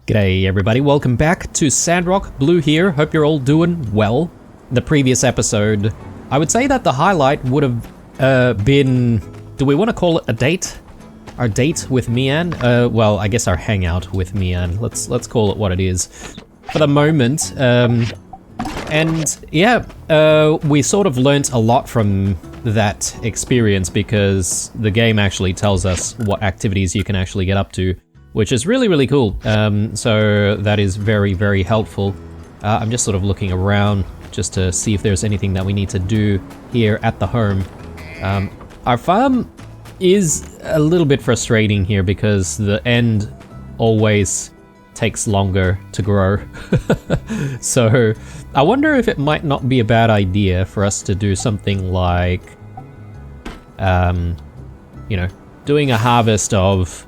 G'day everybody, welcome back to Sandrock. Blue here, hope you're all doing well. In the previous episode, I would say that the highlight would have been... Do we want to call it a date? Our date with Mian? Well, I guess our hangout with Mian. Let's call it what it is for the moment. And yeah, we sort of learnt a lot from that experience because the game actually tells us what activities you can actually get up to, which is really, really cool. So that is very, very helpful. I'm just sort of looking around just to see if there's anything that we need to do here at the home. Our farm is a little bit frustrating here because the end always takes longer to grow. So I wonder if it might not be a bad idea for us to do something like, you know, doing a harvest of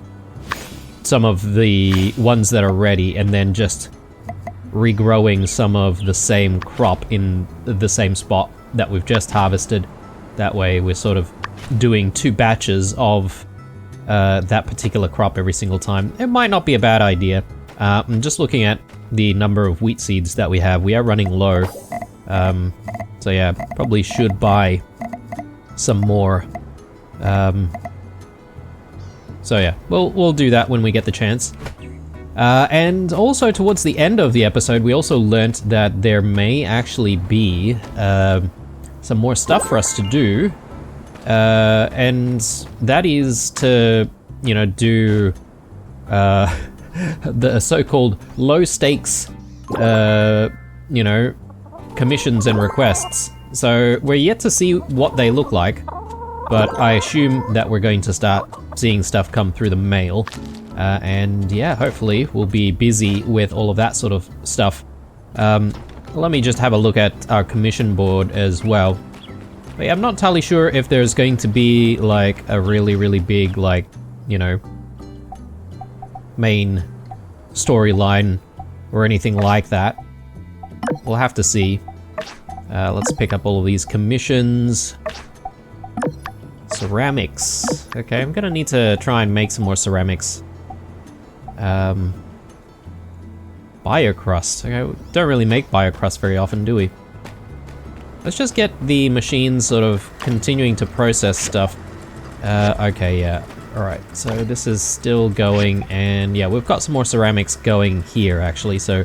some of the ones that are ready and then just regrowing some of the same crop in the same spot that we've just harvested. That way we're sort of doing 2 batches of that particular crop every single time. It might not be a bad idea. I'm just looking at the number of wheat seeds that we have. We are running low. So yeah, probably should buy some more. So yeah, we'll do that when we get the chance. And also towards the end of the episode, we also learnt that there may actually be some more stuff for us to do. And that is to, you know, do the so-called low stakes, you know, commissions and requests. So we're yet to see what they look like, but I assume that we're going to start seeing stuff come through the mail. And yeah, hopefully we'll be busy with all of that sort of stuff. Let me just have a look at our commission board as well. But yeah, I'm not entirely sure if there's going to be like a really, really big, like, you know, main storyline or anything like that. We'll have to see. Let's pick up all of these commissions. Ceramics. Okay, I'm gonna need to try and make some more ceramics. Biocrust. Okay, we don't really make biocrust very often, do we? Let's just get the machines sort of continuing to process stuff. Okay, yeah. Alright, so this is still going, and yeah, we've got some more ceramics going here, actually, so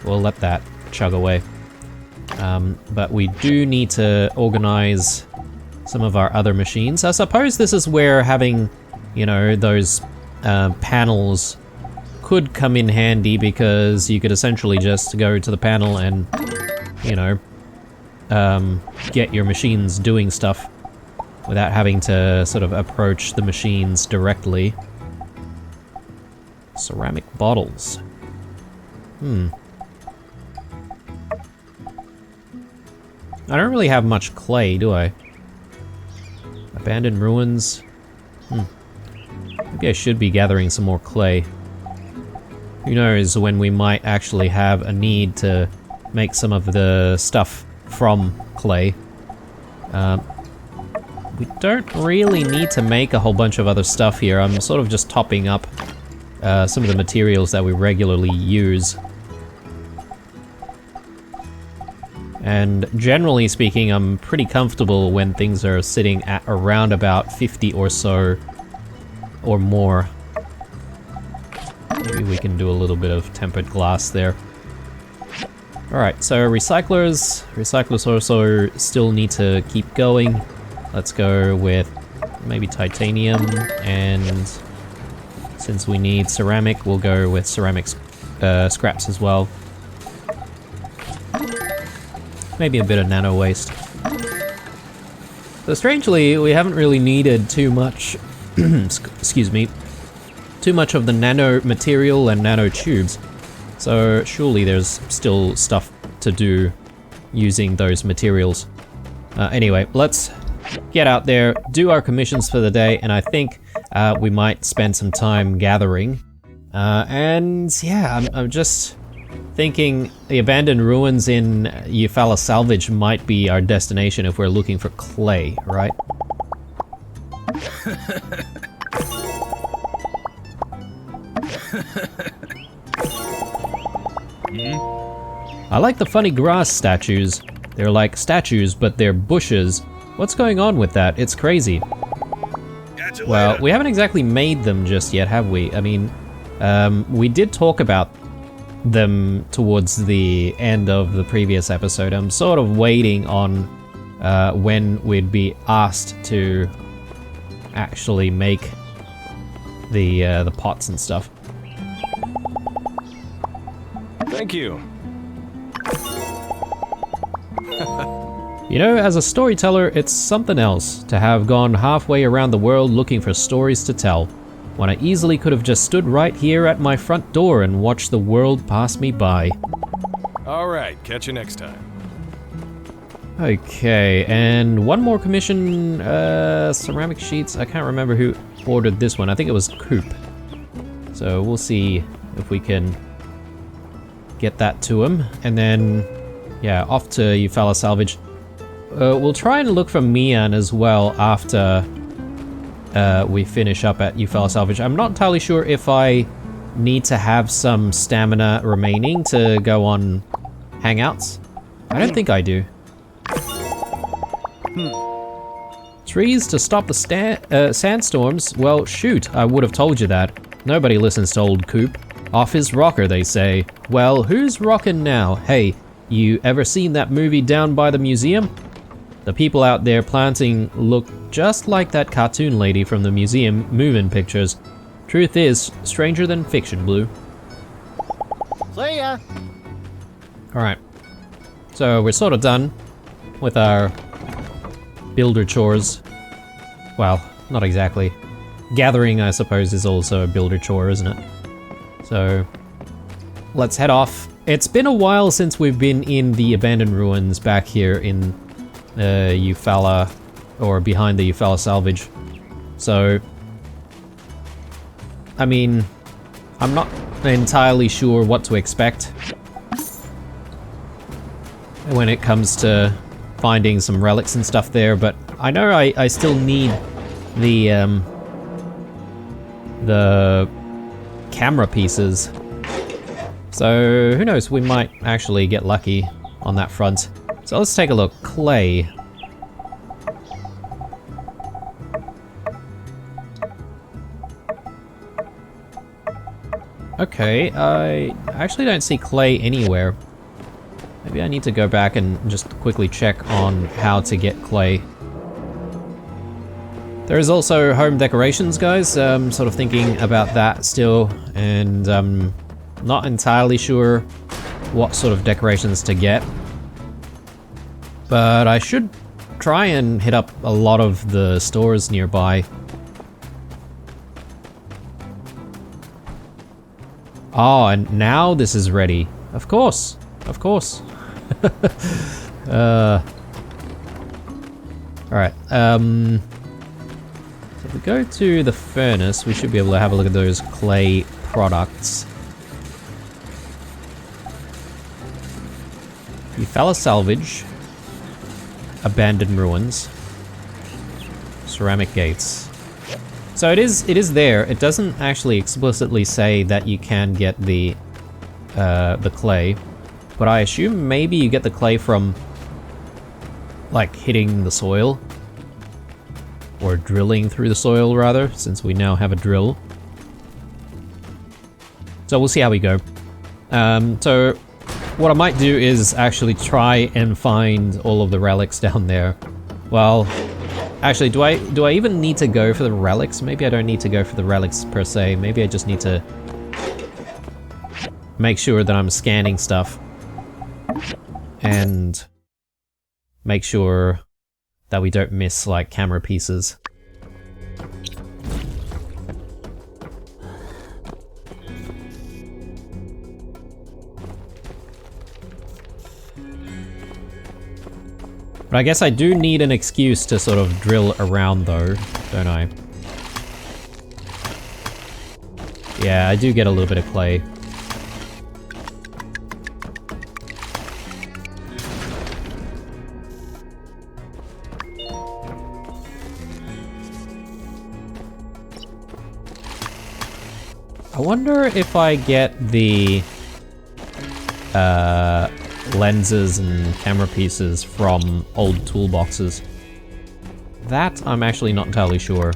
we'll let that chug away. But we do need to organize some of our other machines. I suppose this is where having, you know, those panels could come in handy, because you could essentially just go to the panel and, you know, get your machines doing stuff without having to sort of approach the machines directly. Ceramic bottles. I don't really have much clay, do I? Abandoned ruins. Maybe I should be gathering some more clay. Who knows when we might actually have a need to make some of the stuff from clay. We don't really need to make a whole bunch of other stuff here. I'm sort of just topping up some of the materials that we regularly use. And generally speaking, I'm pretty comfortable when things are sitting at around about 50 or so, or more. Maybe we can do a little bit of tempered glass there. Alright, so recyclers. Recyclers also still need to keep going. Let's go with maybe titanium, and since we need ceramic, we'll go with ceramic scraps as well. Maybe a bit of nano waste. So strangely, we haven't really needed too much, excuse me, too much of the nano material and nano tubes. So surely there's still stuff to do using those materials. Anyway, let's get out there, do our commissions for the day, and I think we might spend some time gathering. And yeah, I'm just thinking the abandoned ruins in Eufaula Salvage might be our destination if we're looking for clay, right? I like the funny grass statues. They're like statues, but they're bushes. What's going on with that? It's crazy. Well, we haven't exactly made them just yet, have we? I mean, we did talk about them towards the end of the previous episode. I'm sort of waiting on when we'd be asked to actually make the pots and stuff. Thank you. You know, as a storyteller, it's something else to have gone halfway around the world looking for stories to tell, when I easily could have just stood right here at my front door and watched the world pass me by. Alright, catch you next time. Okay, and one more commission, ceramic sheets. I can't remember who ordered this one. I think it was Coop. So we'll see if we can get that to him. And then, yeah, off to Eufaula Salvage. We'll try and look for Mian as well after we finish up at Eufaula Salvage. I'm not entirely sure if I need to have some stamina remaining to go on hangouts. I don't think I do. Trees to stop the sandstorms? Well, shoot, I would have told you that. Nobody listens to old Coop. Off his rocker, they say. Well, who's rockin' now? Hey, you ever seen that movie Down by the Museum? The people out there planting look just like that cartoon lady from the museum moving pictures. Truth is, stranger than fiction, Blue. See ya! Alright. So we're sort of done with our builder chores. Well, not exactly. Gathering, I suppose, is also a builder chore, isn't it? So let's head off. It's been a while since we've been in the abandoned ruins back here in Eufaula, or behind the Eufaula Salvage. So, I mean, I'm not entirely sure what to expect when it comes to finding some relics and stuff there, but I know I still need the camera pieces. So who knows, we might actually get lucky on that front. So let's take a look. Clay. Okay, I actually don't see clay anywhere. Maybe I need to go back and just quickly check on how to get clay. There is also home decorations, guys. Sort of thinking about that still, and not entirely sure what sort of decorations to get. But I should try and hit up a lot of the stores nearby. Oh, and now this is ready. Of course, of course. Alright, so if we go to the furnace, we should be able to have a look at those clay products. Eufaula Salvage, abandoned ruins, ceramic gates. So it is there. It doesn't actually explicitly say that you can get the clay, but I assume maybe you get the clay from like hitting the soil, or drilling through the soil rather, since we now have a drill. So we'll see how we go. So what I might do is actually try and find all of the relics down there. Well, actually, do I even need to go for the relics? Maybe I don't need to go for the relics per se. Maybe I just need to make sure that I'm scanning stuff and make sure that we don't miss like camera pieces. But I guess I do need an excuse to sort of drill around though, don't I? Yeah, I do get a little bit of clay. I wonder if I get the lenses and camera pieces from old toolboxes. That I'm actually not entirely sure.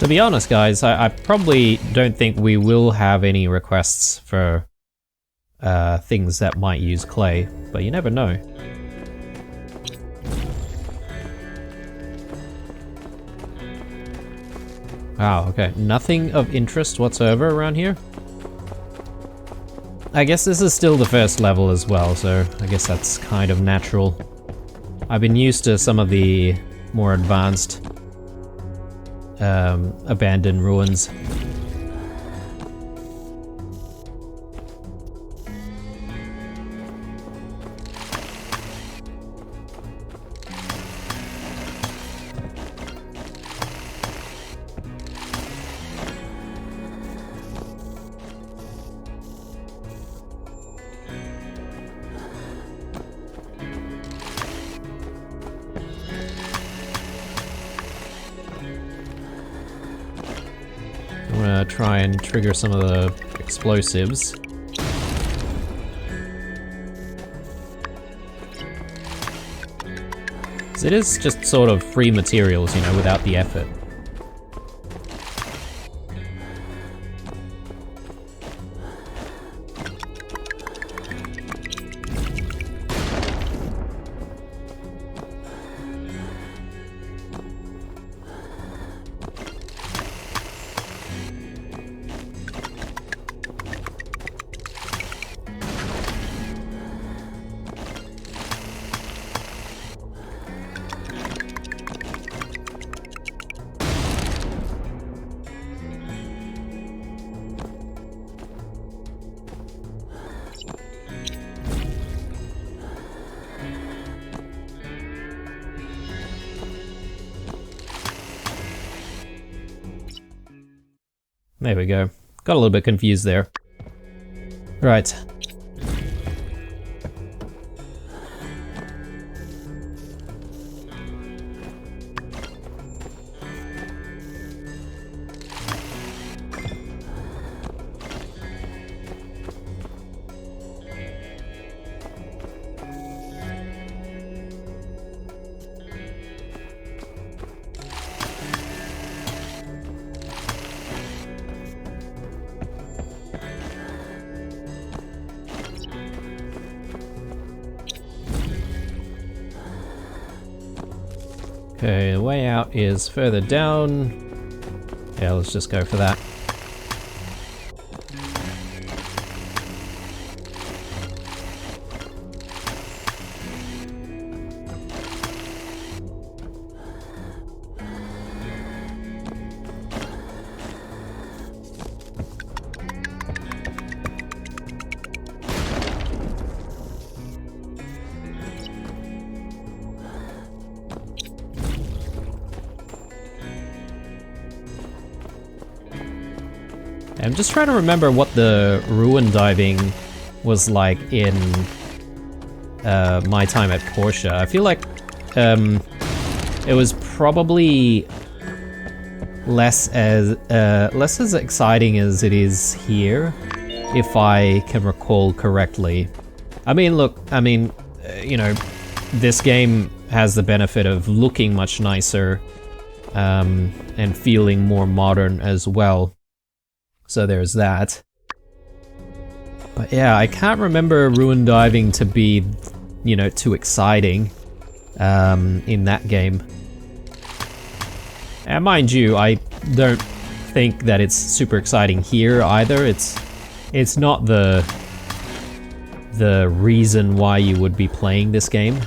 To be honest, guys, I probably don't think we will have any requests for things that might use clay, but you never know. Wow, okay. Nothing of interest whatsoever around here. I guess this is still the first level as well, so I guess that's kind of natural. I've been used to some of the more advanced abandoned ruins. I'm gonna try and trigger some of the explosives. It is just sort of free materials, you know, without the effort. There we go. Got a little bit confused there. Right. Okay, the way out is further down. Yeah, let's just go for that. I'm just trying to remember what the ruin diving was like in my time at Porsche. I feel like it was probably less as exciting as it is here, if I can recall correctly. I mean, look, you know, this game has the benefit of looking much nicer and feeling more modern as well. So there's that. But yeah, I can't remember ruin diving to be, you know, too exciting in that game. And mind you, I don't think that it's super exciting here either. It's not the reason why you would be playing this game.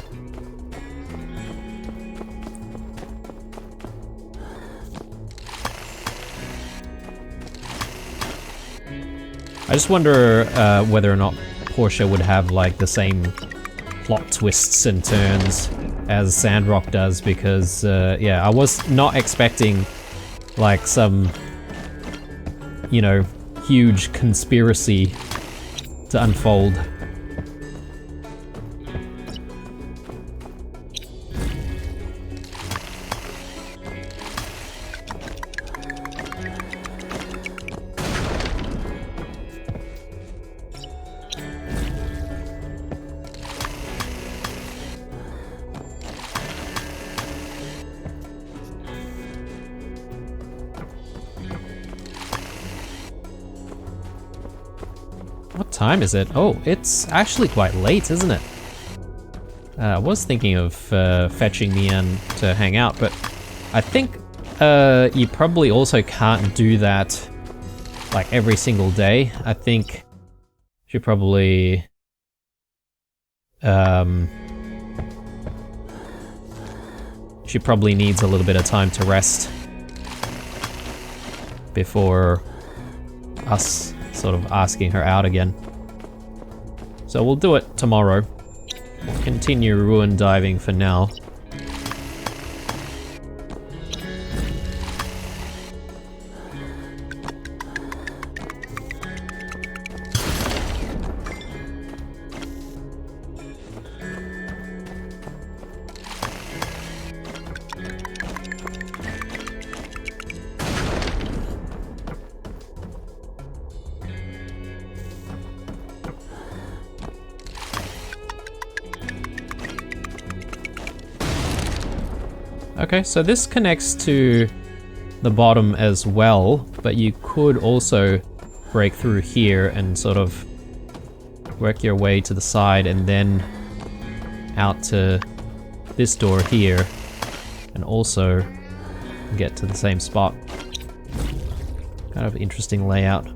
I just wonder whether or not Porsche would have like the same plot twists and turns as Sandrock does, because yeah, I was not expecting like some you know, huge conspiracy to unfold. What time is it? Oh, it's actually quite late, isn't it? I was thinking of fetching Mian to hang out, but I think you probably also can't do that like every single day. I think she probably needs a little bit of time to rest before us sort of asking her out again. So we'll do it tomorrow. We'll continue ruin diving for now. Okay, so this connects to the bottom as well, but you could also break through here and sort of work your way to the side and then out to this door here and also get to the same spot. Kind of interesting layout.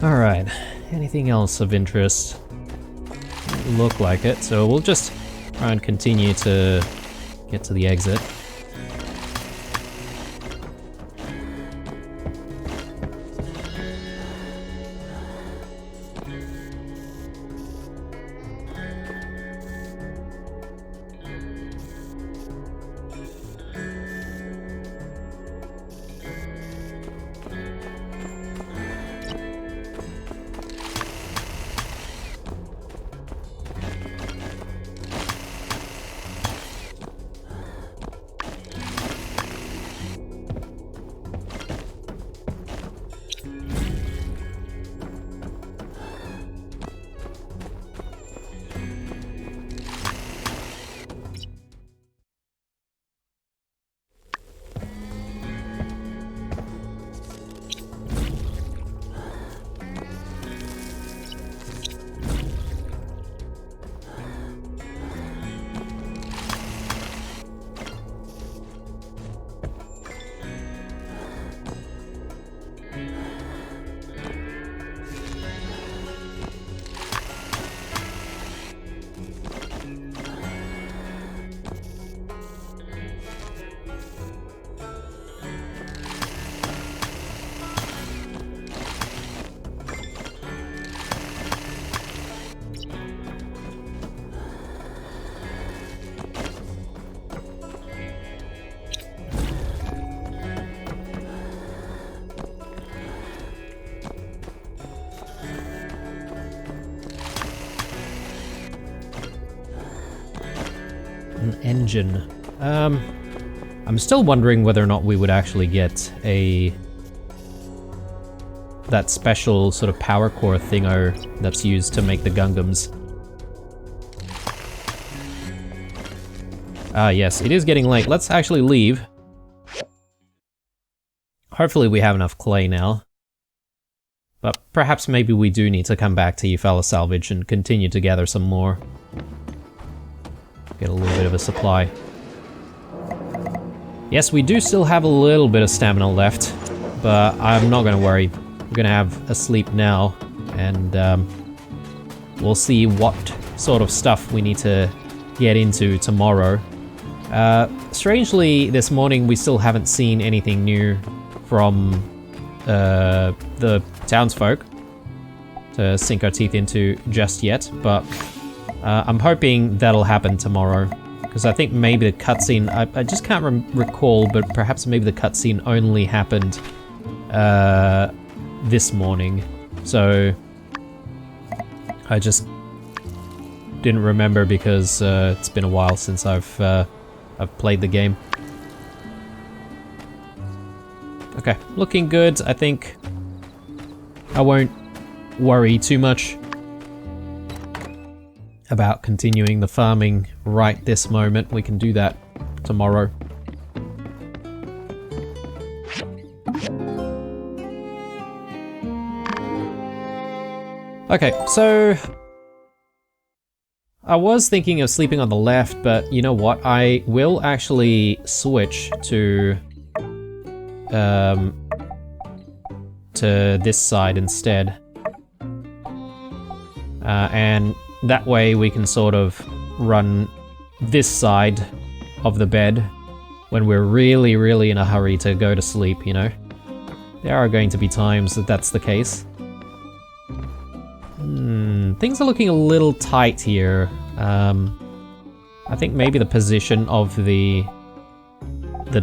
Alright, anything else of interest? Doesn't look like it, so we'll just try and continue to get to the exit. engine. I'm still wondering whether or not we would actually get that special sort of power core thingo that's used to make the Gungams. Ah, yes, it is getting late. Let's actually leave. Hopefully we have enough clay now. But perhaps maybe we do need to come back to Eufaula Salvage and continue to gather some more. Get a little bit of a supply. Yes, we do still have a little bit of stamina left, but I'm not gonna worry. We're gonna have a sleep now, and we'll see what sort of stuff we need to get into tomorrow. Strangely, this morning we still haven't seen anything new from the townsfolk to sink our teeth into just yet, but I'm hoping that'll happen tomorrow, because I think maybe the cutscene, I just can't recall, but perhaps maybe the cutscene only happened this morning, so I just didn't remember because it's been a while since I've played the game. Okay, looking good. I think I won't worry too much about continuing the farming right this moment. We can do that tomorrow. Okay, so I was thinking of sleeping on the left, but you know what? I will actually switch to this side instead. And that way we can sort of run this side of the bed when we're really, really in a hurry to go to sleep, you know? There are going to be times that that's the case. Things are looking a little tight here. I think maybe the position of the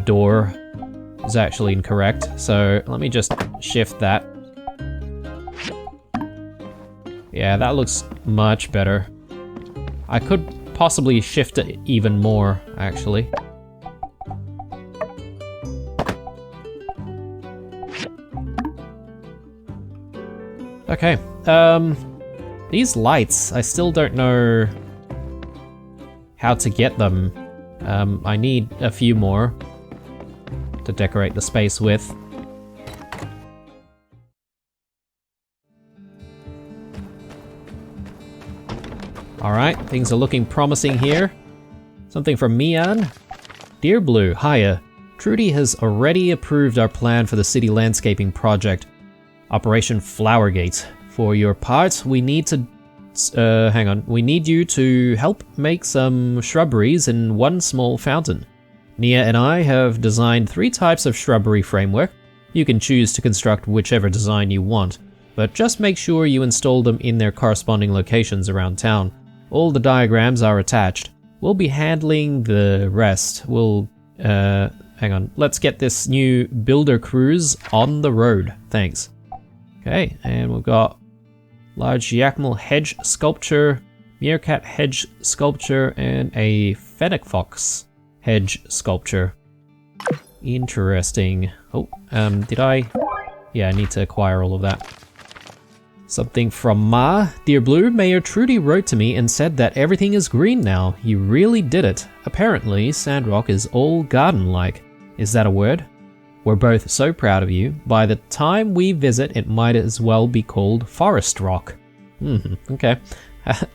door is actually incorrect, so let me just shift that. Yeah, that looks much better. I could possibly shift it even more, actually. Okay, these lights, I still don't know how to get them. I need a few more to decorate the space with. Alright, things are looking promising here. Something from Mian. Dear Blue, hiya. Trudy has already approved our plan for the city landscaping project, Operation Flowergate. For your part, we need to we need you to help make some shrubberies and one small fountain. Nia and I have designed 3 types of shrubbery framework. You can choose to construct whichever design you want, but just make sure you install them in their corresponding locations around town. All the diagrams are attached. We'll be handling the rest. We'll, hang on. Let's get this new builder cruise on the road. Thanks. Okay, and we've got large Yakmal hedge sculpture, meerkat hedge sculpture, and a fennec fox hedge sculpture. Interesting. Oh, did I? Yeah, I need to acquire all of that. Something from Ma. Dear Blue, Mayor Trudy wrote to me and said that everything is green now. You really did it. Apparently, Sandrock is all garden-like. Is that a word? We're both so proud of you. By the time we visit, it might as well be called Forest Rock. Okay.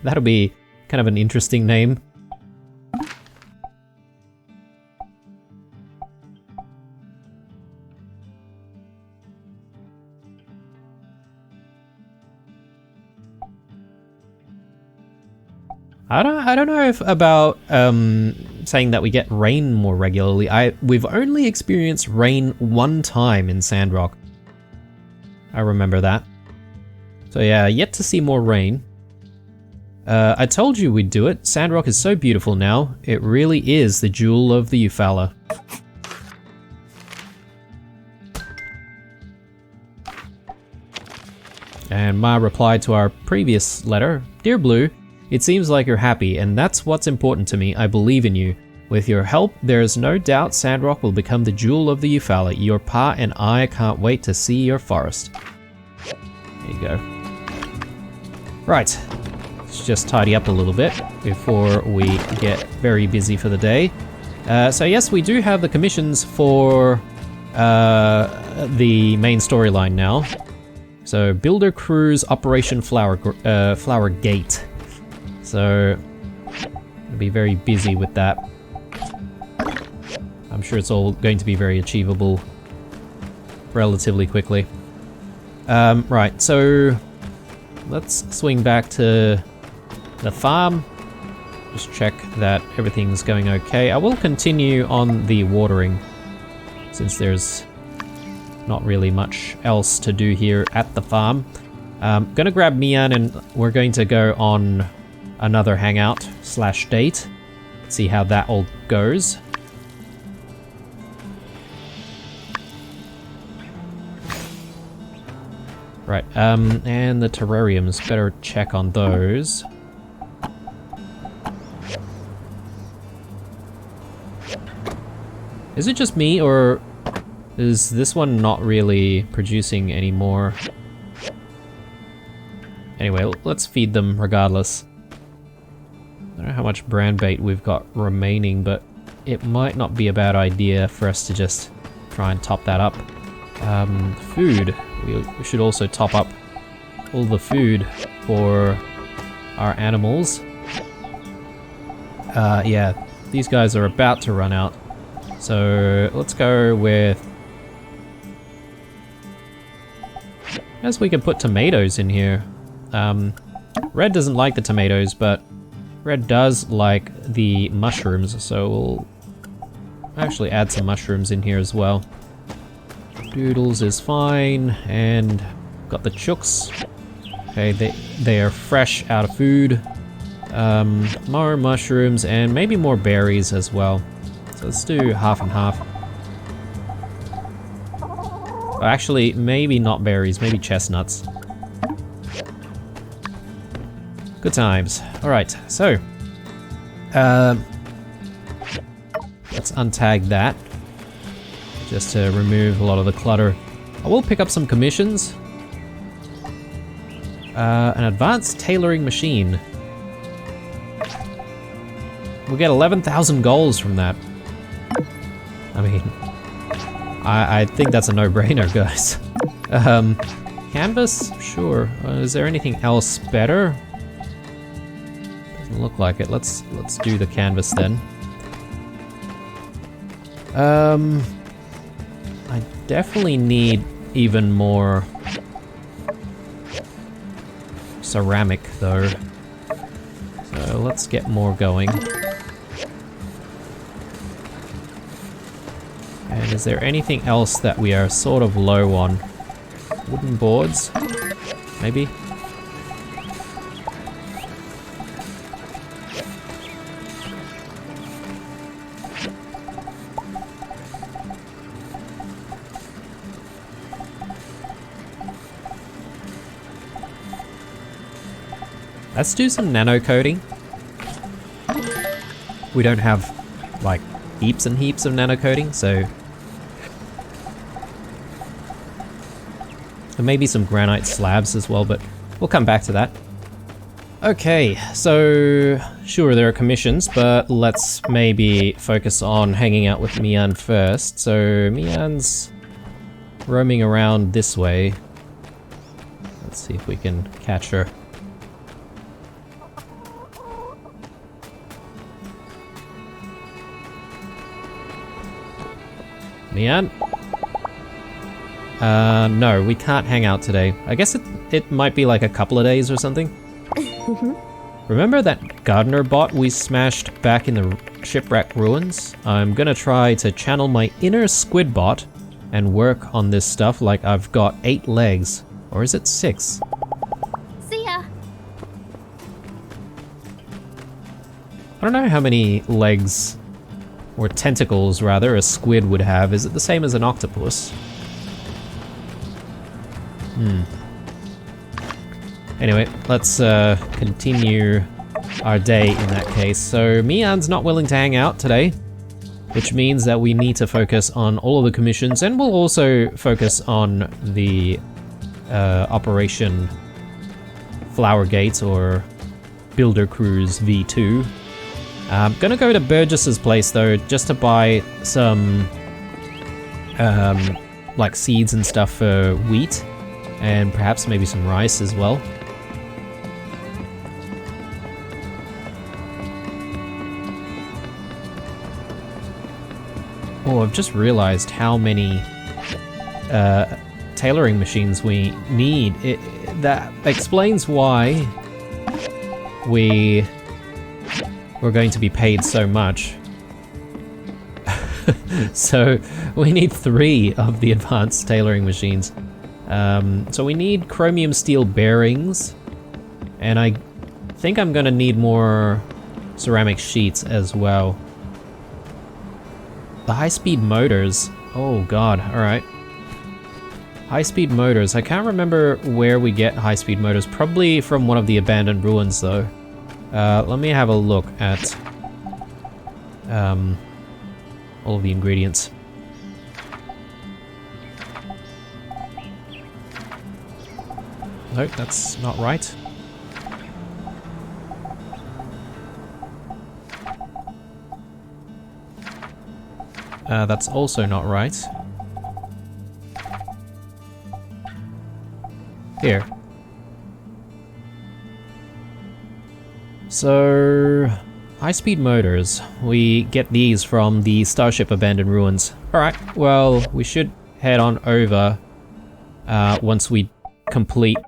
That'll be kind of an interesting name. I don't know if about saying that we get rain more regularly. We've only experienced rain 1 time in Sandrock. I remember that. So yeah, yet to see more rain. I told you we'd do it. Sandrock is so beautiful now. It really is the jewel of the Eufaula. And Ma replied to our previous letter, Dear Blue, it seems like you're happy, and that's what's important to me. I believe in you. With your help, there is no doubt Sandrock will become the jewel of the Eufaula. Your pa and I can't wait to see your forest. There you go. Right. Let's just tidy up a little bit before we get very busy for the day. So yes, we do have the commissions for the main storyline now. So Builder Crew's Operation Flowergate. So we'll be very busy with that. I'm sure it's all going to be very achievable relatively quickly. Right, so let's swing back to the farm. Just check that everything's going okay. I will continue on the watering since there's not really much else to do here at the farm. Gonna grab Mian and we're going to go on another hangout / date. See how that all goes. Right, and the terrariums, better check on those. Is it just me, or is this one not really producing anymore? Anyway, let's feed them regardless. I don't know how much brand bait we've got remaining, but it might not be a bad idea for us to just try and top that up. Food. We should also top up all the food for our animals. Yeah, these guys are about to run out. So let's go with... I guess we could put tomatoes in here. Red doesn't like the tomatoes, but Red does like the mushrooms, so we'll actually add some mushrooms in here as well. Doodles is fine, and got the chooks. Okay, they are fresh out of food. More mushrooms and maybe more berries as well. So let's do half and half. Actually, maybe not berries, maybe chestnuts. Good times. Alright, so let's untag that just to remove a lot of the clutter. I will pick up some commissions. An advanced tailoring machine. We'll get 11,000 goals from that. I mean, I think that's a no-brainer, guys. Canvas? Sure. Is there anything else better? Doesn't look like it. Let's do the canvas then. I definitely need even more ceramic though. So let's get more going. And is there anything else that we are sort of low on? Wooden boards? Maybe? Let's do some nano coating. We don't have like heaps and heaps of nano coating, so and maybe some granite slabs as well, but we'll come back to that. Okay, so sure there are commissions, but let's maybe focus on hanging out with Mian first. So Mian's roaming around this way. Let's see if we can catch her. Mian? No, we can't hang out today. I guess it might be like a couple of days or something. Remember that gardener bot we smashed back in the shipwreck ruins? I'm gonna try to channel my inner squid bot and work on this stuff like I've got 8 legs. Or is it 6? See ya. I don't know how many legs, or tentacles rather, a squid would have. Is it the same as an octopus? Anyway, let's continue our day in that case. So Mian's not willing to hang out today, which means that we need to focus on all of the commissions, and we'll also focus on the Operation Flowergate or Builder Cruise V2. I'm gonna go to Burgess's place though, just to buy some like seeds and stuff for wheat, and perhaps maybe some rice as well. Oh, I've just realized how many tailoring machines we need. That explains why we're going to be paid so much. So we need 3 of the advanced tailoring machines. So we need chromium steel bearings, and I think I'm gonna need more ceramic sheets as well. The high-speed motors. Oh god, alright. High-speed motors. I can't remember where we get high-speed motors. Probably from one of the abandoned ruins though. Let me have a look at all of the ingredients. Nope, that's not right. That's also not right. Here. So, high-speed motors. We get these from the Starship Abandoned Ruins. Alright, well, we should head on over once we complete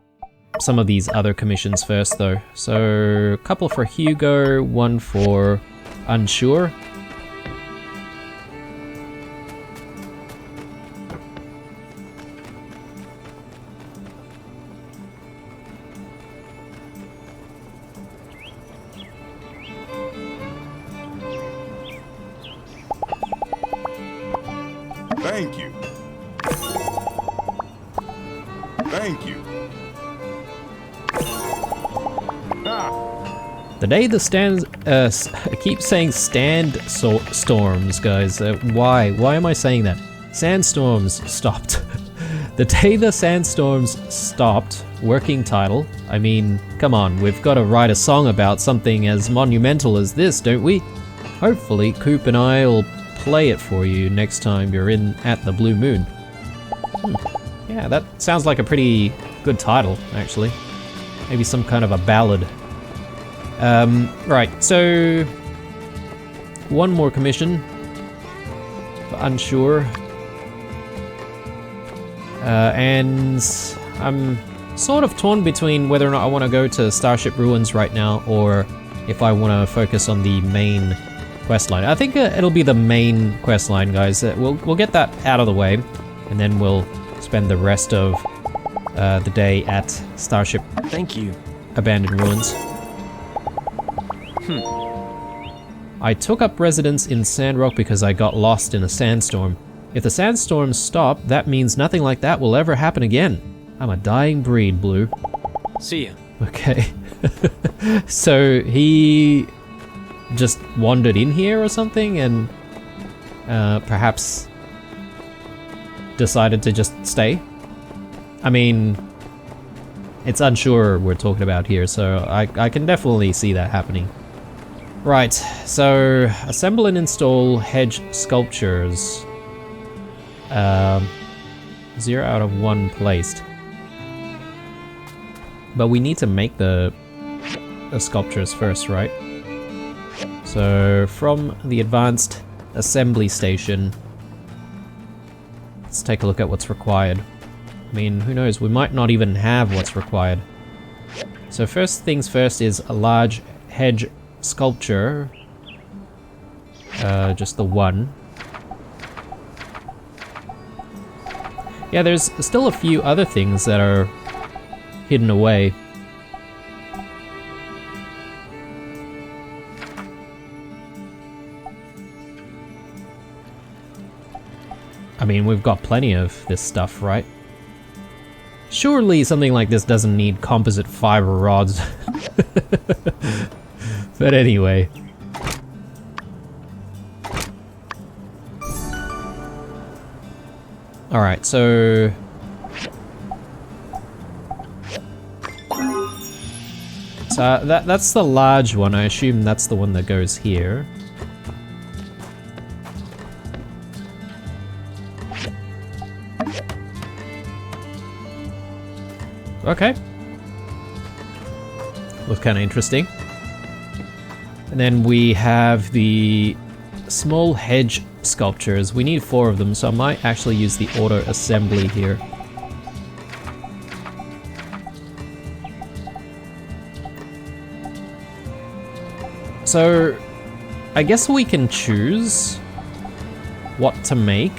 some of these other commissions first, though. So, a couple for Hugo, one for Unsure. Thank you. Thank you. The day the stands, I keep saying storms, guys. Why? Why am I saying that? Sandstorms stopped. The day the sandstorms stopped, working title. I mean, come on, we've got to write a song about something as monumental as this, don't we? Hopefully, Coop and I will play it for you next time you're in at the Blue Moon. Yeah, that sounds like a pretty good title, actually. Maybe some kind of a ballad. Right, so one more commission for Unsure. And I'm sort of torn between whether or not I want to go to Starship Ruins right now, or if I want to focus on the main questline. I think it'll be the main questline, guys. We'll get that out of the way, and then we'll spend the rest of the day at Starship. Thank you. Abandoned Ruins. I took up residence in Sandrock because I got lost in a sandstorm. If the sandstorms stop, that means nothing like that will ever happen again. I'm a dying breed, Blue. See ya. Okay. So he just wandered in here or something and perhaps decided to just stay? I mean, it's Unsure we're talking about here, so I can definitely see that happening. Right, so assemble and install hedge sculptures. 0 out of 1 placed. But we need to make the sculptures first, right? So from the advanced assembly station, let's take a look at what's required. I mean, who knows, we might not even have what's required. So first things first is a large hedge sculpture. Just the one. Yeah, there's still a few other things that are hidden away. I mean, we've got plenty of this stuff, right? Surely something like this doesn't need composite fiber rods. But anyway. Alright, so... So that's the large one. I assume that's the one that goes here. Okay. Looks kind of interesting. And then we have the small hedge sculptures. We need 4 of them, so I might actually use the auto assembly here. So, I guess we can choose what to make.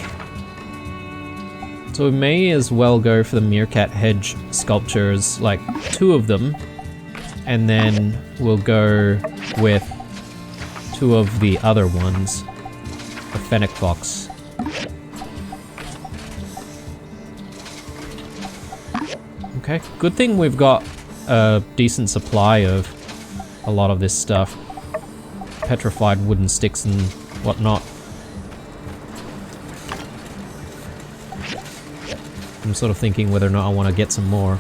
So we may as well go for the meerkat hedge sculptures, like 2 of them, and then we'll go with 2 of the other ones, the fennec fox. Okay, good thing we've got a decent supply of a lot of this stuff. Petrified wooden sticks and whatnot. I'm sort of thinking whether or not I want to get some more.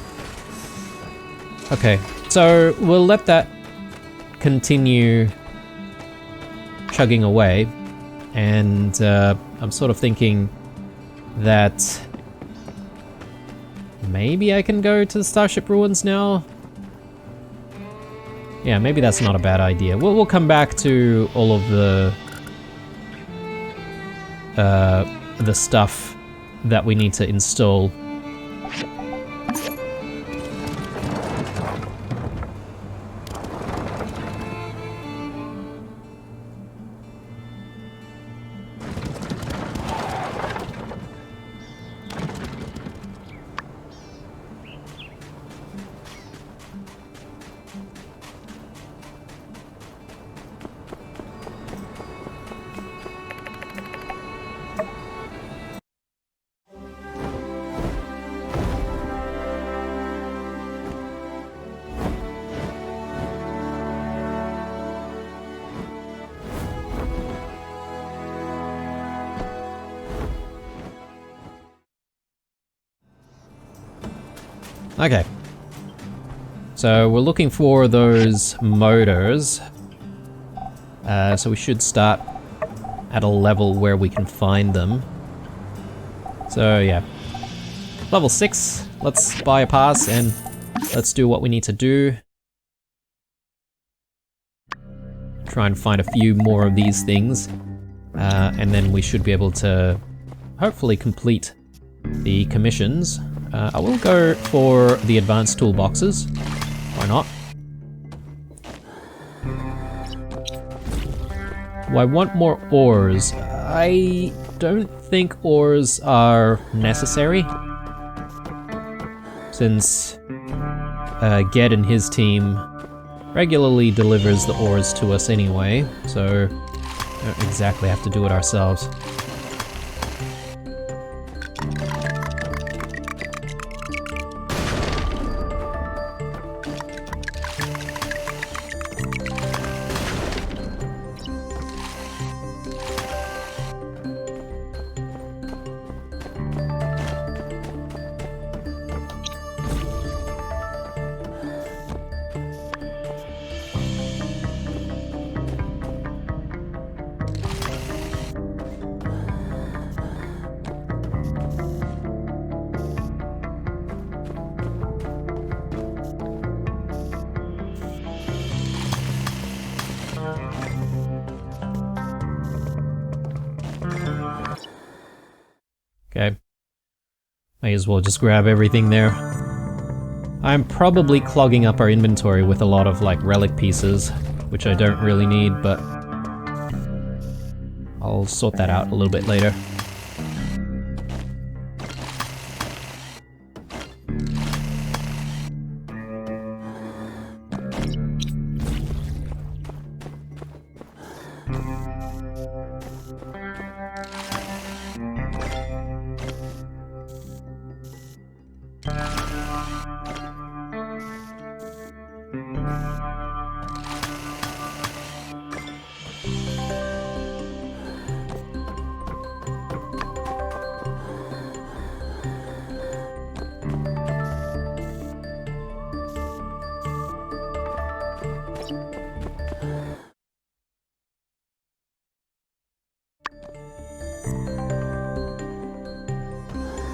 Okay, so we'll let that continue chugging away, and I'm sort of thinking that maybe I can go to the Starship Ruins now? Yeah, maybe that's not a bad idea. We'll come back to all of the stuff that we need to install. Okay. So we're looking for those motors. So we should start at a level where we can find them. So yeah. Level 6. Let's buy a pass and let's do what we need to do. Try and find a few more of these things. And then we should be able to hopefully complete the commissions. I will go for the advanced toolboxes. Why not? Do I want more ores? I don't think ores are necessary, since Ged and his team regularly delivers the ores to us anyway, so we don't exactly have to do it ourselves. Okay. May as well just grab everything there. I'm probably clogging up our inventory with a lot of like relic pieces, which I don't really need, but I'll sort that out a little bit later.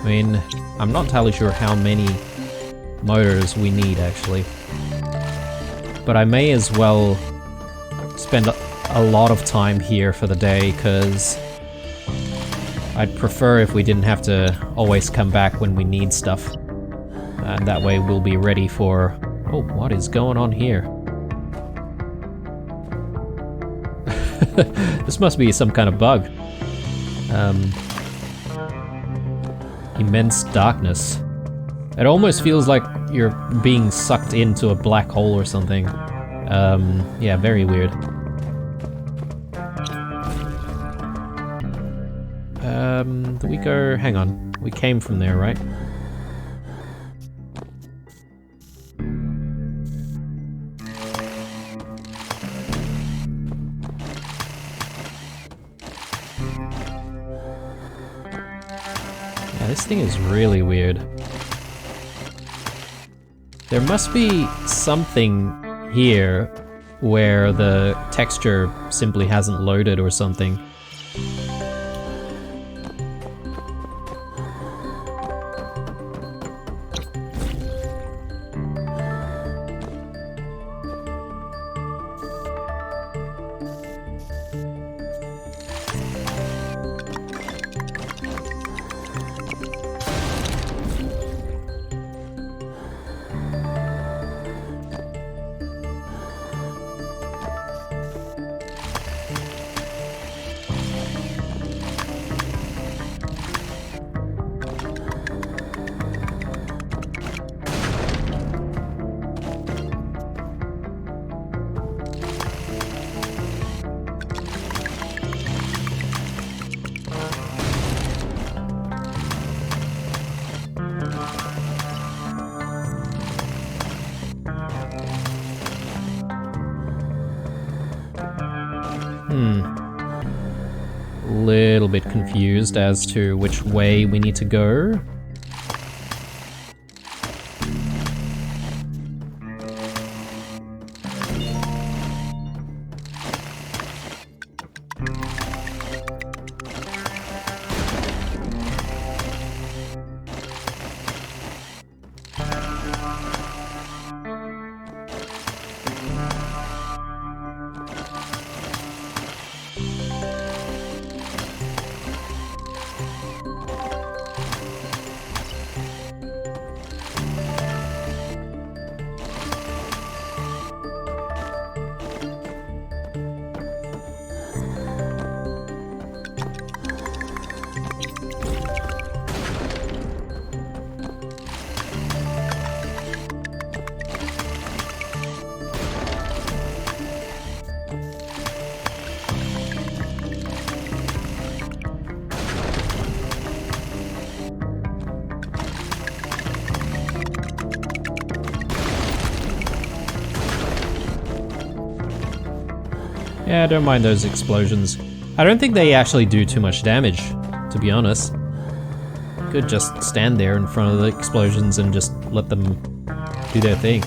mean, I'm not entirely sure how many motors we need, actually. But I may as well spend a lot of time here for the day, because I'd prefer if we didn't have to always come back when we need stuff. And that way we'll be ready for... Oh, what is going on here? This must be some kind of bug. Immense darkness. It almost feels like you're being sucked into a black hole or something. Yeah, very weird. Do we go... Hang on. We came from there, right? Yeah, this thing is really weird. There must be something here where the texture simply hasn't loaded or something. Little bit confused as to which way we need to go. Yeah, I don't mind those explosions. I don't think they actually do too much damage, to be honest. Could just stand there in front of the explosions and just let them do their thing.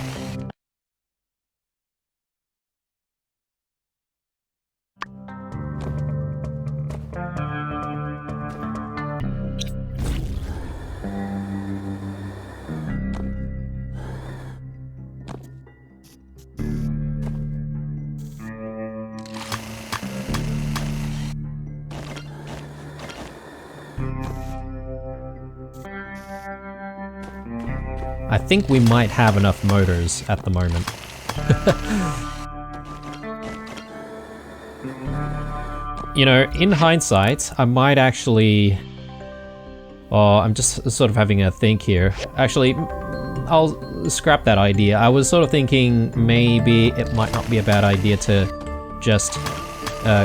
I think we might have enough motors at the moment. You know, in hindsight, I might actually... Oh, I'm just sort of having a think here. Actually, I'll scrap that idea. I was sort of thinking maybe it might not be a bad idea to just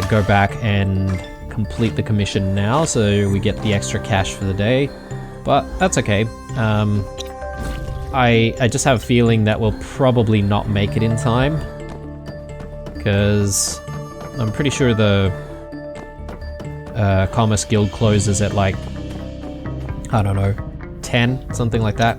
go back and complete the commission now so we get the extra cash for the day. But that's okay. I just have a feeling that we'll probably not make it in time, because I'm pretty sure the Commerce Guild closes at like, I don't know, 10, something like that.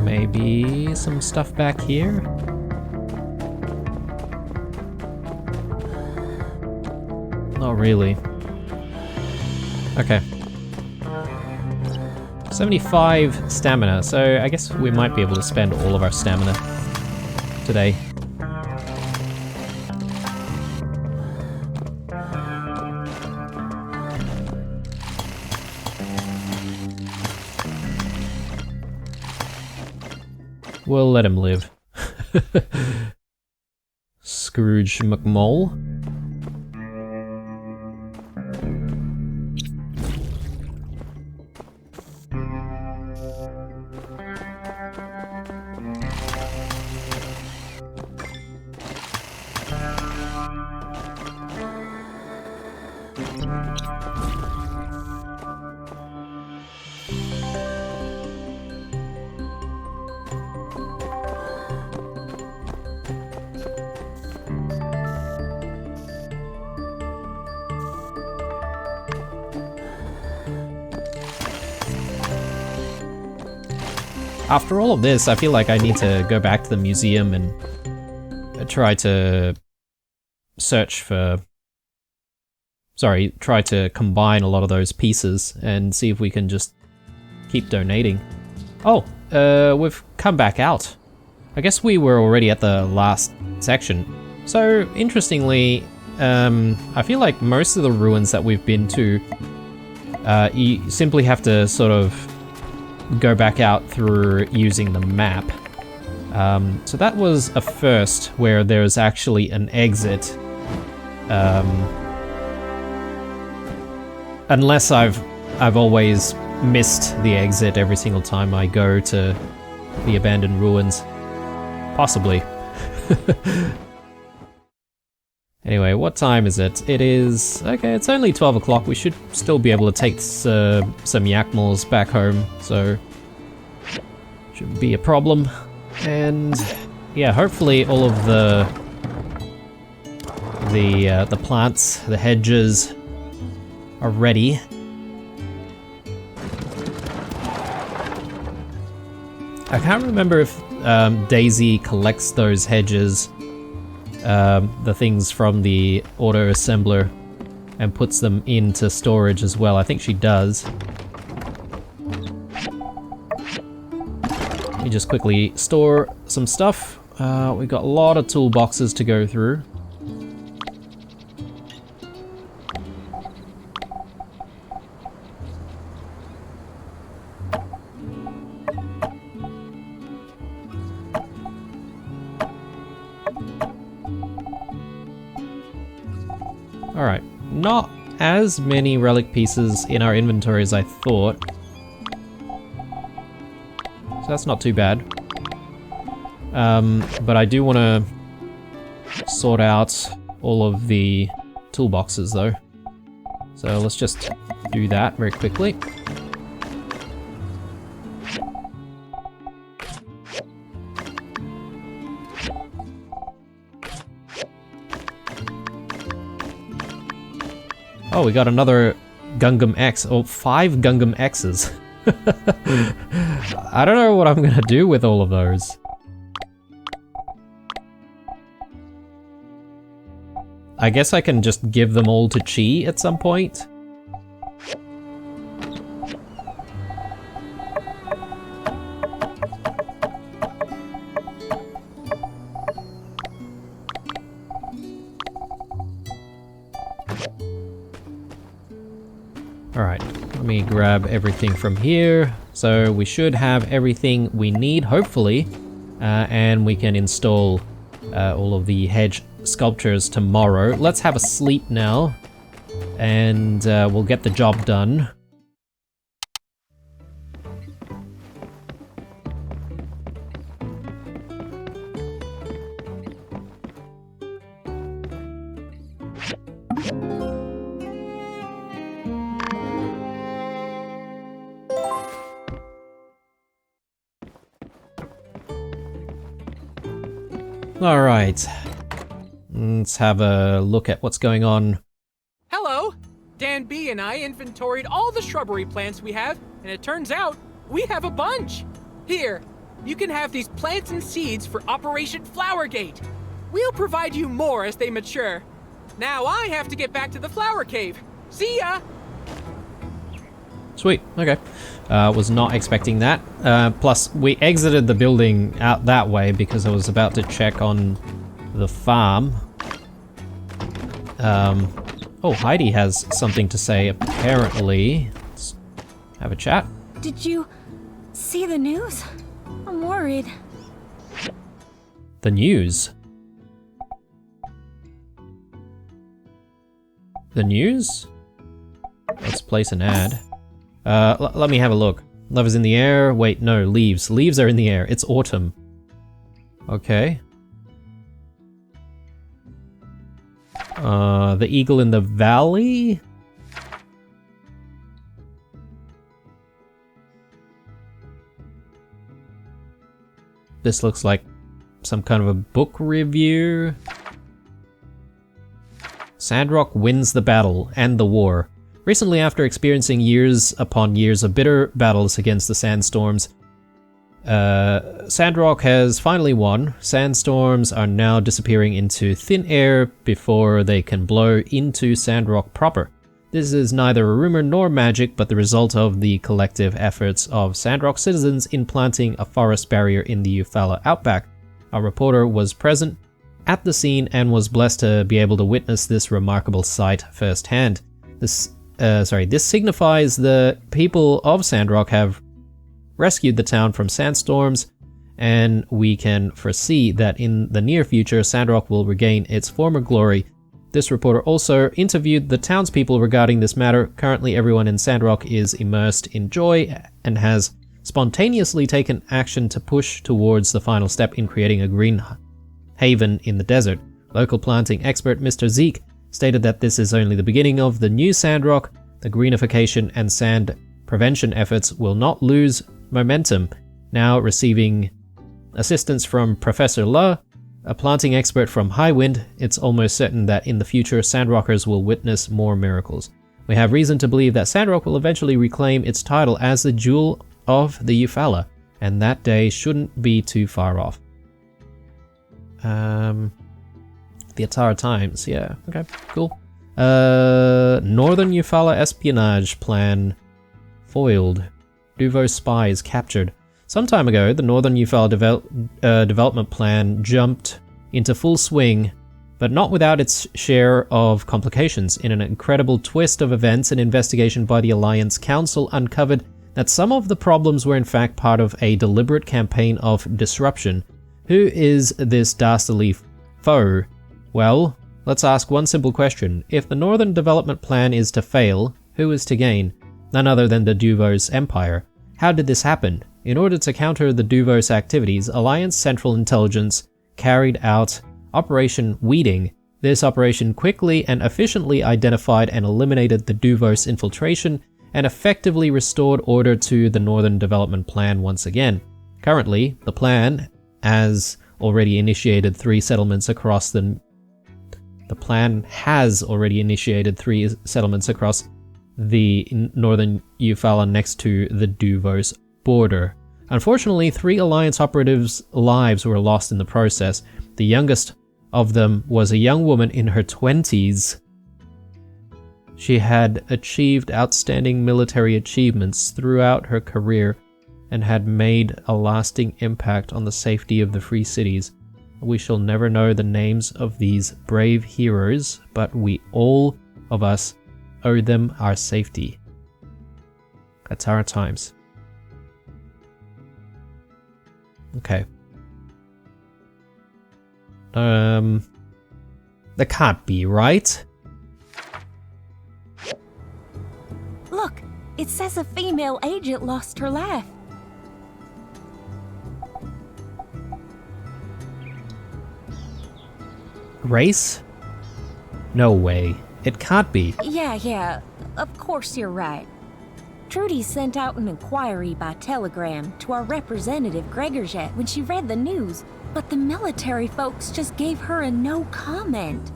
Maybe some stuff back here? Not really. Okay. 75 stamina, so I guess we might be able to spend all of our stamina today. We'll let him live. Scrooge McMole. After all of this, I feel like I need to go back to the museum and try to search for... Sorry, try to combine a lot of those pieces and see if we can just keep donating. Oh, we've come back out. I guess we were already at the last section. So, interestingly, I feel like most of the ruins that we've been to, you simply have to sort of go back out through using the map. So that was a first where there's actually an exit. Unless I've always missed the exit every single time I go to the abandoned ruins. Possibly. Anyway, what time is it? It is... okay, it's only 12 o'clock. We should still be able to take some Yakmals back home, so... shouldn't be a problem. And... yeah, hopefully all of the plants, the hedges, are ready. I can't remember if Daisy collects those hedges, the things from the auto assembler, and puts them into storage as well. I think she does. Let me just quickly store some stuff. We've got a lot of toolboxes to go through. Alright, not as many relic pieces in our inventory as I thought. So that's not too bad. But I do want to sort out all of the toolboxes though. So let's just do that very quickly. Oh, we got another Gungam X. Oh, 5 Gungam X's. I don't know what I'm gonna do with all of those. I guess I can just give them all to Chi at some point. Alright, let me grab everything from here. So we should have everything we need, hopefully. And we can install all of the hedge sculptures tomorrow. Let's have a sleep now. And we'll get the job done. Alright, let's have a look at what's going on. Hello! Dan B and I inventoried all the shrubbery plants we have, and it turns out we have a bunch! Here, you can have these plants and seeds for Operation Flowergate. We'll provide you more as they mature. Now I have to get back to the flower cave. See ya! Sweet, okay. Was not expecting that. Plus, we exited the building out that way because I was about to check on the farm. Oh, Heidi has something to say, apparently. Let's have a chat. Did you see the news? I'm worried. The news? The news? Let's place an ad. Let me have a look. Love is in the air. Wait, no, leaves. Leaves are in the air. It's autumn. Okay. The eagle in the valley? This looks like some kind of a book review. Sandrock wins the battle and the war. Recently, after experiencing years upon years of bitter battles against the sandstorms, Sandrock has finally won. Sandstorms are now disappearing into thin air before they can blow into Sandrock proper. This is neither a rumor nor magic, but the result of the collective efforts of Sandrock citizens in planting a forest barrier in the Eufaula outback. Our reporter was present at the scene and was blessed to be able to witness this remarkable sight firsthand. This signifies the people of Sandrock have rescued the town from sandstorms, and we can foresee that in the near future, Sandrock will regain its former glory. This reporter also interviewed the townspeople regarding this matter. Currently, everyone in Sandrock is immersed in joy and has spontaneously taken action to push towards the final step in creating a green haven in the desert. Local planting expert Mr. Zeke stated that this is only the beginning of the new Sandrock. The greenification and sand prevention efforts will not lose momentum. Now receiving assistance from Professor Le, a planting expert from Highwind, it's almost certain that in the future Sandrockers will witness more miracles. We have reason to believe that Sandrock will eventually reclaim its title as the Jewel of the Eufaula, and that day shouldn't be too far off. The Atara Times, yeah, okay, cool. Northern Eufaula espionage plan foiled. Duvo spies captured. Some time ago, the Northern Eufaula development plan jumped into full swing, but not without its share of complications. In an incredible twist of events, an investigation by the Alliance Council uncovered that some of the problems were in fact part of a deliberate campaign of disruption. Who is this dastardly foe? Well, let's ask one simple question. If the Northern Development Plan is to fail, who is to gain? None other than the Duvos Empire. How did this happen? In order to counter the Duvos activities, Alliance Central Intelligence carried out Operation Weeding. This operation quickly and efficiently identified and eliminated the Duvos infiltration and effectively restored order to the Northern Development Plan once again. Currently, the plan has already initiated 3 settlements across the Northern Eufaula next to the Duvos border. Unfortunately, 3 Alliance operatives' lives were lost in the process. The youngest of them was a young woman in her 20s. She had achieved outstanding military achievements throughout her career and had made a lasting impact on the safety of the free cities. We shall never know the names of these brave heroes, but we all of us owe them our safety. That's our times. Okay. That can't be right. Look, it says a female agent lost her life. Race? No way. It can't be. Yeah, of course you're right. Trudy sent out an inquiry by telegram to our representative Gregorjet when she read the news, but the military folks just gave her a no comment.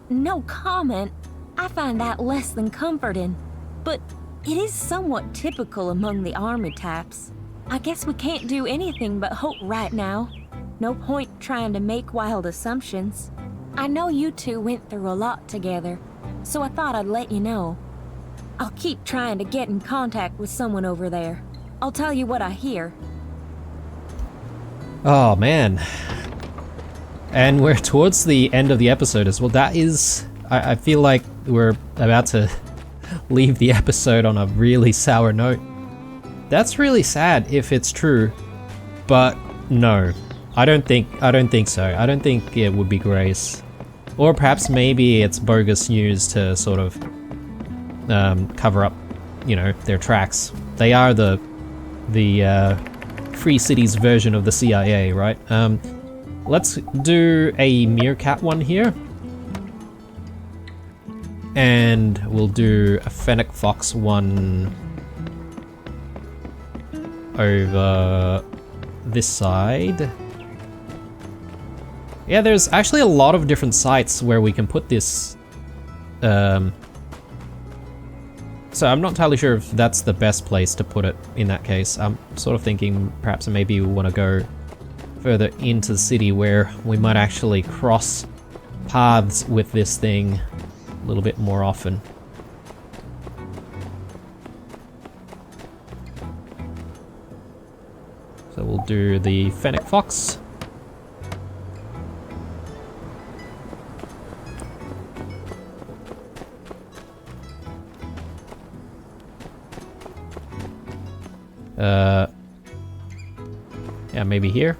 No comment? I find that less than comforting, but it is somewhat typical among the army types. I guess we can't do anything but hope right now. No point trying to make wild assumptions. I know you two went through a lot together, so I thought I'd let you know. I'll keep trying to get in contact with someone over there. I'll tell you what I hear. Oh, man. And we're towards the end of the episode as well. That is... I feel like we're about to leave the episode on a really sour note. That's really sad if it's true, but no. I don't think so. I don't think it would be Grace. Or perhaps maybe it's bogus news to sort of cover up, you know, their tracks. They are the Free Cities version of the CIA, right? Let's do a Meerkat one here. And we'll do a Fennec Fox one over this side. Yeah, there's actually a lot of different sites where we can put this. So I'm not entirely sure if that's the best place to put it in that case. I'm sort of thinking perhaps maybe we want to go further into the city where we might actually cross paths with this thing a little bit more often. So we'll do the Fennec Fox. Yeah, maybe here.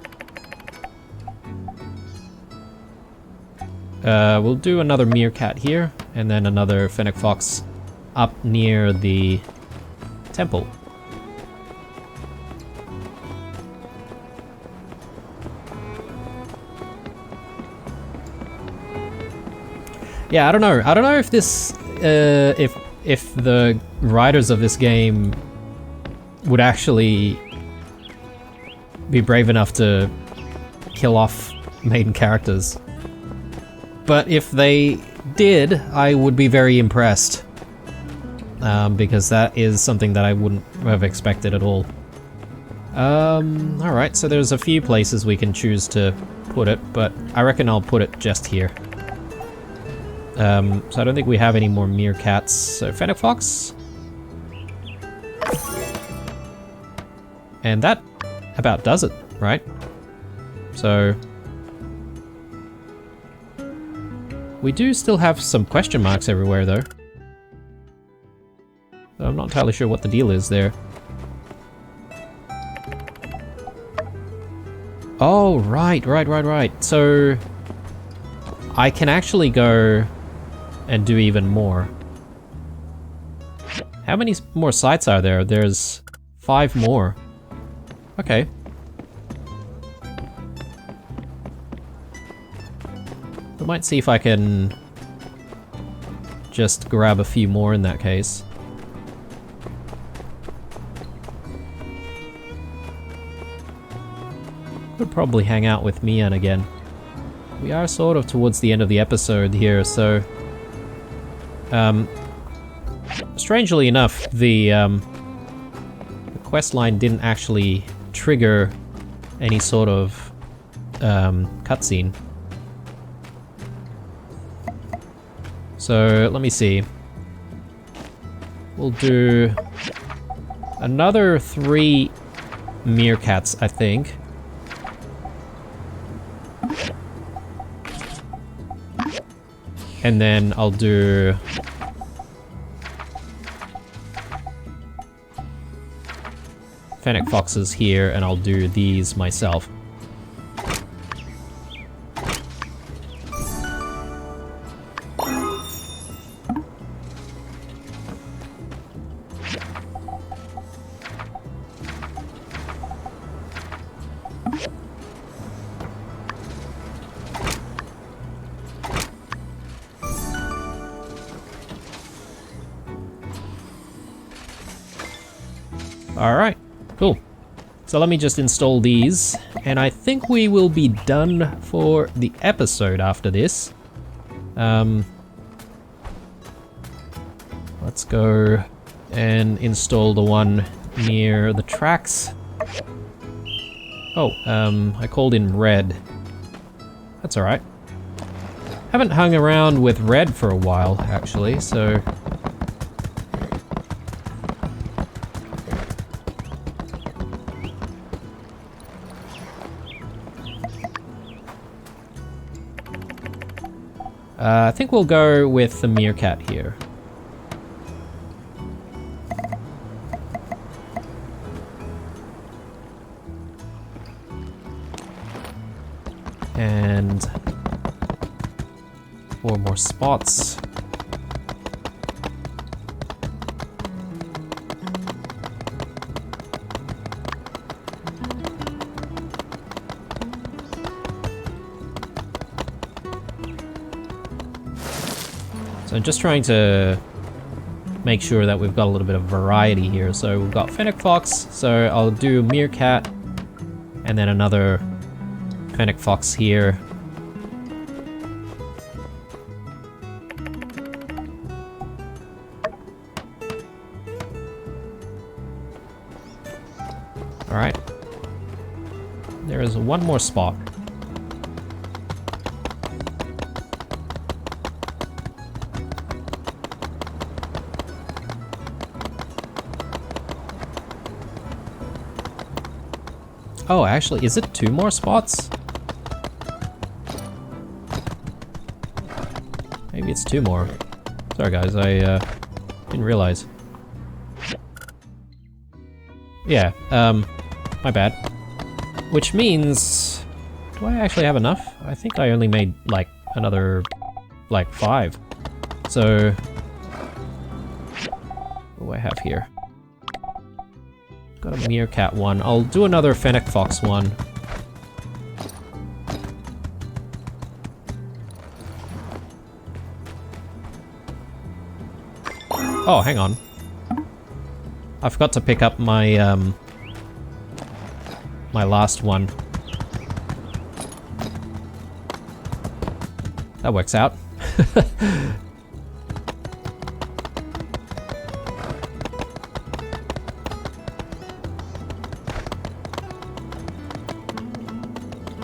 We'll do another Meerkat here, and then another Fennec Fox up near the temple. Yeah, I don't know. I don't know if this, if the writers of this game would actually be brave enough to kill off main characters. But if they did, I would be very impressed. Because that is something that I wouldn't have expected at all. Alright, so there's a few places we can choose to put it, but I reckon I'll put it just here. So I don't think we have any more Meerkats. So Fennec Fox. And that about does it, right? So we do still have some question marks everywhere though. So I'm not entirely sure what the deal is there. Oh, right. So I can actually go and do even more. How many more sites are there? There's 5 more. Okay. I might see if I can just grab a few more in that case. Could probably hang out with Mian again. We are sort of towards the end of the episode here, so... strangely enough, the quest line didn't actually trigger any sort of cutscene. So let me see. We'll do another 3 Meerkats, I think. And then I'll do fennec foxes here, and I'll do these myself. Alright, cool. So let me just install these, and I think we will be done for the episode after this. Let's go and install the one near the tracks. Oh, I called in red. That's alright. Haven't hung around with red for a while, actually, so... I think we'll go with the meerkat here. And 4 more spots. So I'm just trying to make sure that we've got a little bit of variety here. So we've got fennec fox, so I'll do meerkat, and then another fennec fox here. Alright. There is one more spot. Oh, actually, is it 2 more spots? Maybe it's 2 more. Sorry guys, I didn't realize. Yeah, my bad. Which means... do I actually have enough? I think I only made, like, another, like, 5. So... what do I have here? Got a meerkat one. I'll do another fennec fox one. Oh, hang on. I forgot to pick up my, my last one. That works out.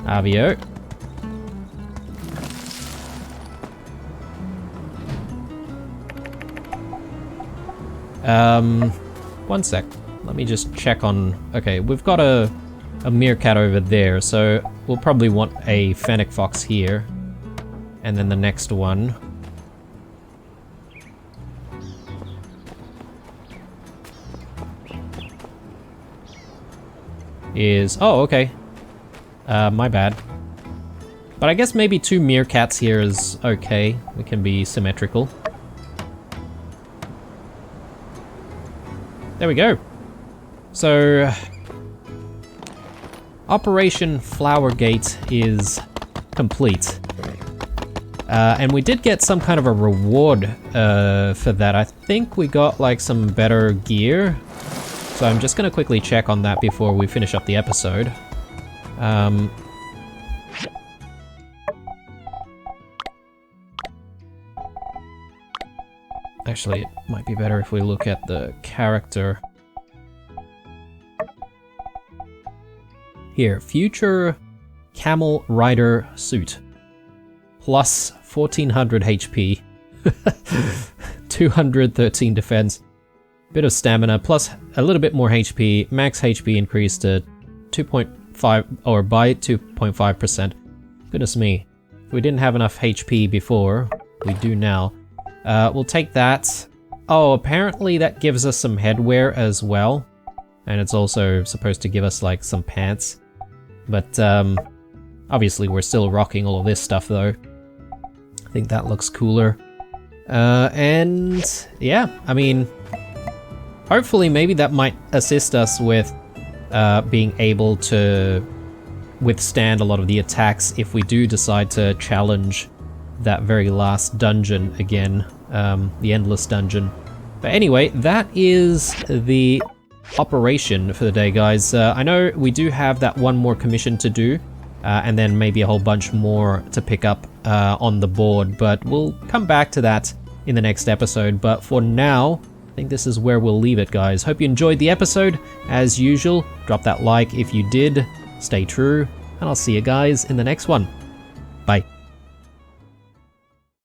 Avio. One sec. Let me just check on... okay, we've got a meerkat over there, so we'll probably want a fennec fox here. And then the next one. Is... oh, okay. My bad. But I guess maybe 2 meerkats here is okay. We can be symmetrical. There we go. So... Operation Flowergate is complete. And we did get some kind of a reward for that. I think we got like some better gear. So I'm just gonna quickly check on that before we finish up the episode. Actually, it might be better if we look at the character. Here, future camel rider suit. Plus 1400 HP. 213 defense. Bit of stamina, plus a little bit more HP. Max HP increased to 2.5, or by 2.5%. Goodness me. If we didn't have enough HP before, we do now. We'll take that. Oh, apparently that gives us some headwear as well. And it's also supposed to give us like some pants. But obviously we're still rocking all of this stuff though. I think that looks cooler. And yeah, I mean, hopefully maybe that might assist us with being able to withstand a lot of the attacks if we do decide to challenge that very last dungeon again, the endless dungeon. But anyway, that is the operation for the day, guys. I know we do have that one more commission to do, and then maybe a whole bunch more to pick up on the board, but we'll come back to that in the next episode. But for now, I think this is where we'll leave it, guys. Hope you enjoyed the episode. As usual, drop that like if you did, stay true, and I'll see you guys in the next one. Bye.